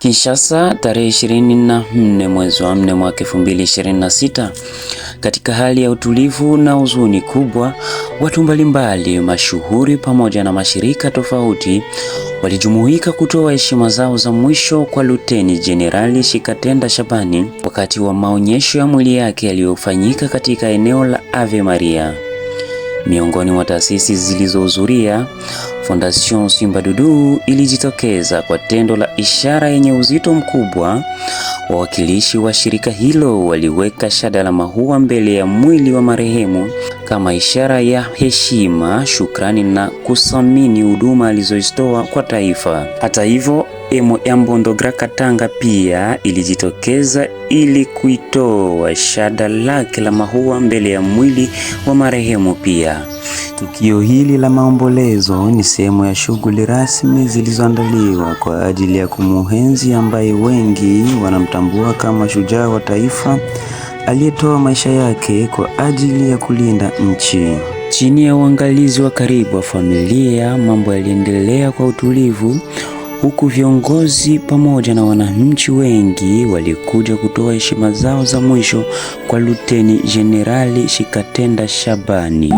Kinshasa tarehe 24 mwezi wa 4 mwaka 2026. Katika hali ya utulivu na huzuni kubwa, watu mbalimbali mashuhuri pamoja na mashirika tofauti walijumuika kutoa heshima zao za mwisho kwa Luteni Jenerali Shikatenda Shabani wakati wa maonyesho ya mwili yake yaliyofanyika katika eneo la Ave Maria. Miongoni mwa taasisi zilizohudhuria, Fondation Simba Dudu ilijitokeza kwa tendo la ishara yenye uzito mkubwa. Wawakilishi wa shirika hilo waliweka shada la maua mbele ya mwili wa marehemu kama ishara ya heshima, shukrani na kuthamini huduma alizozitoa kwa taifa. Hata hivyo, Embondo Katanga pia ilijitokeza ili kuitoa shada lake la maua mbele ya mwili wa marehemu pia. Tukio hili la maombolezo ni sehemu ya shughuli rasmi zilizoandaliwa kwa ajili ya kumuenzi ambaye wengi wanamtambua kama shujaa wa taifa aliyetoa maisha yake kwa ajili ya kulinda nchi. Chini ya uangalizi wa karibu wa familia, mambo yaliendelea kwa utulivu, huku viongozi pamoja na wananchi wengi walikuja kutoa heshima zao za mwisho kwa Luteni Jenerali Shikatenda Shabani.